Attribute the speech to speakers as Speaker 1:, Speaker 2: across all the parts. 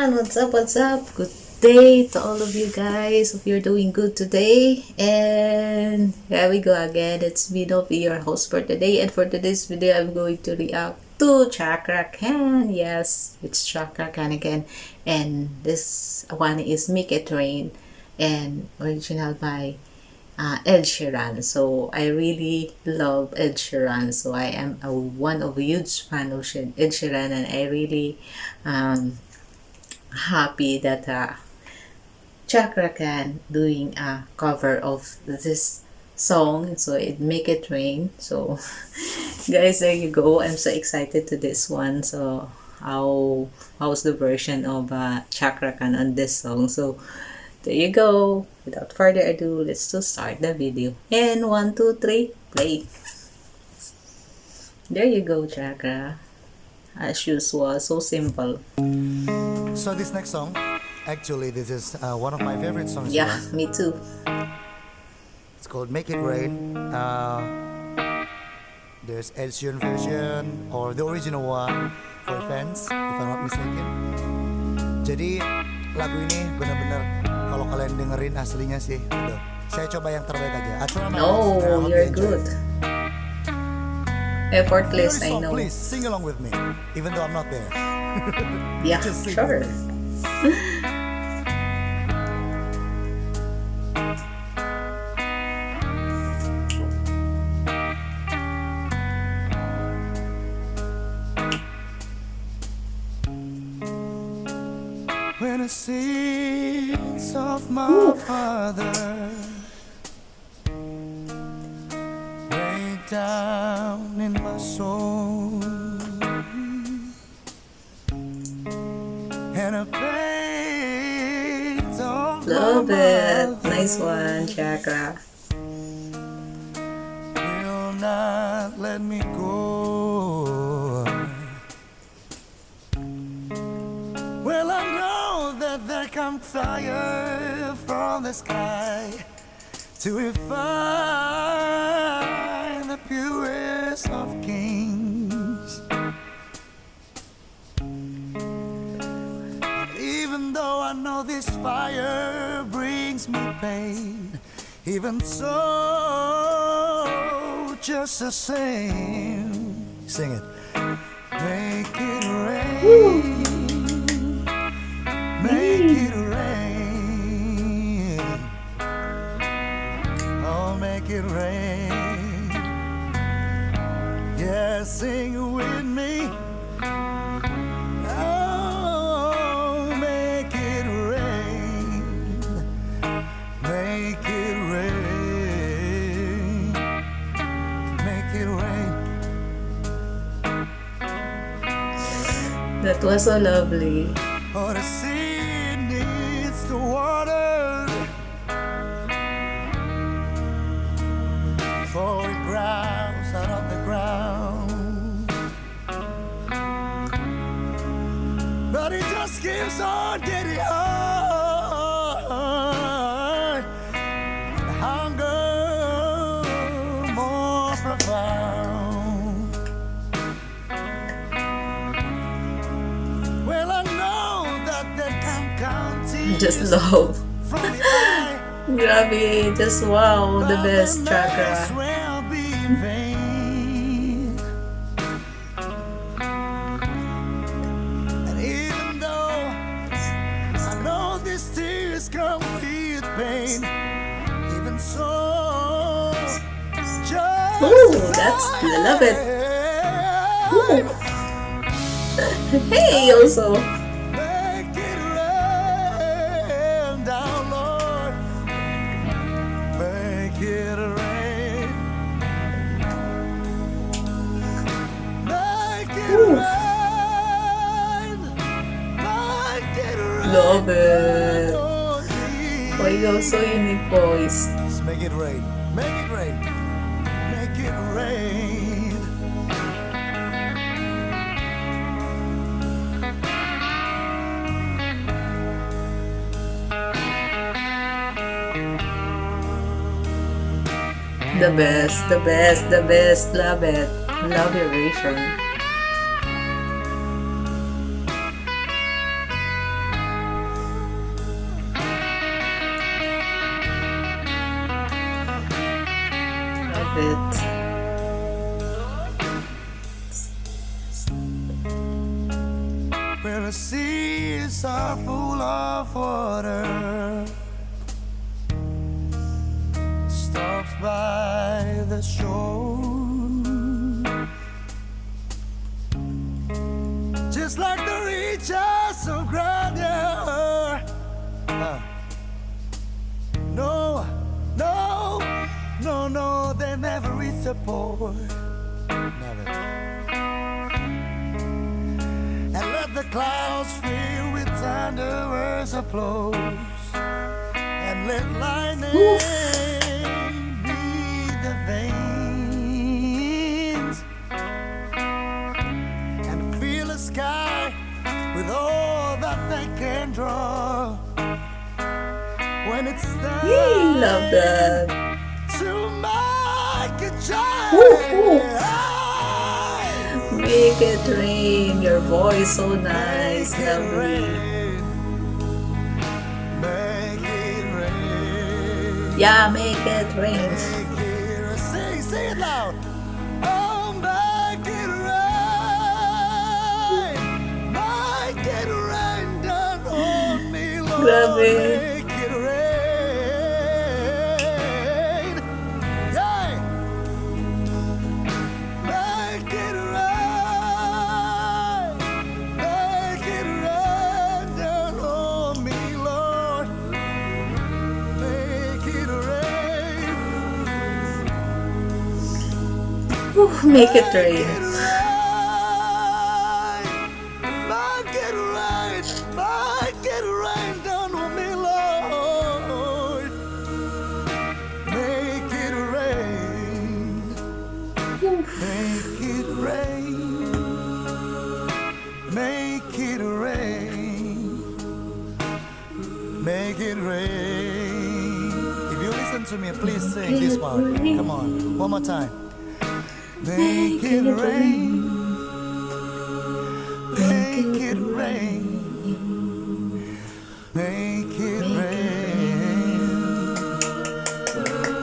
Speaker 1: everyone, what's up? What's up? Good day to all of you guys. Hope you're doing good today. And here we go again. It's me, Novi, your host for today. And for today's video, I'm going to react to Cakra Can. Yes, it's Cakra Can again. And this one is Make It Rain and original by Ed Sheeran. So I really love Ed Sheeran. So I am one of a huge fan of Ed Sheeran, and I really happy that Cakra Can doing a cover of this song. So it Make It Rain. So guys, there you go. I'm so excited to this one. So how's the version of Cakra Can on this song? So there you go. Without further ado, let's just start the video. And 1, 2, 3, play. There you go, Cakra. As usual, so simple.
Speaker 2: So this next song, actually this is one of my favorite songs.
Speaker 1: Yeah, me too.
Speaker 2: It's called Make It Rain. There's Ed Sheeran version or the original one for fans, if I'm not mistaken. Jadi lagu ini benar-benar kalau kalian dengerin aslinya sih, aduh, saya coba yang terbaik aja.
Speaker 1: No, you're good. Effortless, I know.
Speaker 2: Please sing along with me, even though I'm not there.
Speaker 1: Yeah, sure.
Speaker 2: When the sins of my father break down in my soul, and the pains of
Speaker 1: Love
Speaker 2: my
Speaker 1: it.
Speaker 2: mother
Speaker 1: Nice one, Cakra.
Speaker 2: will not let me go. Well, I know that there comes fire from the sky to refine the purest of kings. And even though I know this fire brings me pain, even so, just the same, sing it, make it rain. Make it rain. Oh, make it rain. Yeah, sing with me. Oh, make it rain. Make it rain. Make it rain.
Speaker 1: That was so lovely.
Speaker 2: Oh, the sea needs the water, for it grows out of the ground, but it just keeps on getting hard. The hunger more profound. Well, I know that they can count it.
Speaker 1: Just love. Grabe, just wow, the best, Cakra.
Speaker 2: Will be in vain. And even though I know these tears come with pain, even so, just
Speaker 1: Ooh, that's, I love it. Ooh. Hey, also.
Speaker 2: Make it rain down, Lord. Make it rain. Make it
Speaker 1: Ooh.
Speaker 2: rain. Make it rain.
Speaker 1: Love it.
Speaker 2: Lord,
Speaker 1: Oh, you have so unique voice.
Speaker 2: please. Make it rain. Make it rain. Make it rain.
Speaker 1: The best, the best, the best. Love it. Love your version. love it.
Speaker 2: Where the seas are full of water, stops by the shore, just like the reaches of grandeur. No, no, no, no, they never reach the port. Never. And let the clouds fill with thunderous applause, and let lightning be the veins, and fill the sky with all that they can draw. When it's time,
Speaker 1: Yay, love that.
Speaker 2: to make a
Speaker 1: Woo-hoo.
Speaker 2: change.
Speaker 1: Make it rain. Your voice so nice,
Speaker 2: Make it
Speaker 1: lovely.
Speaker 2: rain. Make it rain.
Speaker 1: Yeah, make it rain.
Speaker 2: Make it rain. Sing it loud. Oh, make it rain. Make it rain down on me, Lord.
Speaker 1: Grabe.
Speaker 2: Make it rain. Yeah. Make it rain. Make it rain down on me, Lord. Make it rain.
Speaker 1: Whew, make it rain.
Speaker 2: Make it rain. Make it rain down on me, Lord. Make it rain. Make it rain. Make it rain. Make it rain. If you listen to me, please sing this part. Come on, one more time. Make it rain. Make it rain. Make it rain.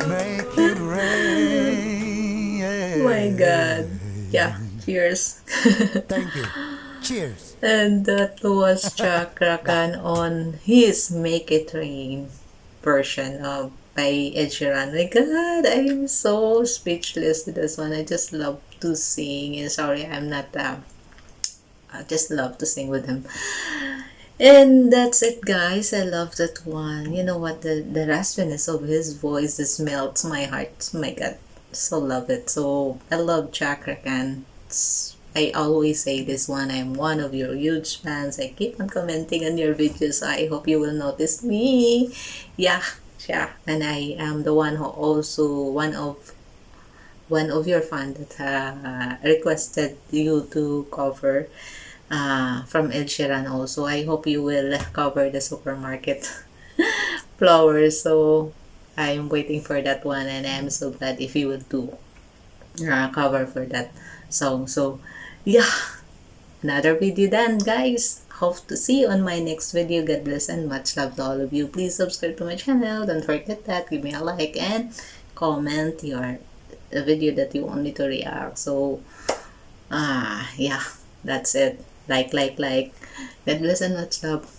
Speaker 2: Make it rain.
Speaker 1: Oh my god. Yeah, cheers.
Speaker 2: Thank you. Cheers.
Speaker 1: And that was Cakra on his Make It Rain version of by Ed Sheeran. My god, I'm so speechless to this one. I just love to sing. And sorry, I'm not I just love to sing with him. And that's it, guys. I love that one. You know what? The raspiness of his voice just melts my heart. Oh my god. So love it. So I love Cakra. I always say this one. I'm one of your huge fans. I keep on commenting on your videos. I hope you will notice me. Yeah. And I am the one who also one of your fan that requested you to cover from Ed Sheeran also. I hope you will cover the supermarket flowers. So I'm waiting for that one, and I'm so glad if you will do cover for that song. So yeah, another video done, guys. Hope to see you on my next video. God bless and much love to all of you. Please subscribe to my channel. Don't forget that. Give me a like and comment the video that you want me to react. So yeah, that's it. Like. God bless and much love.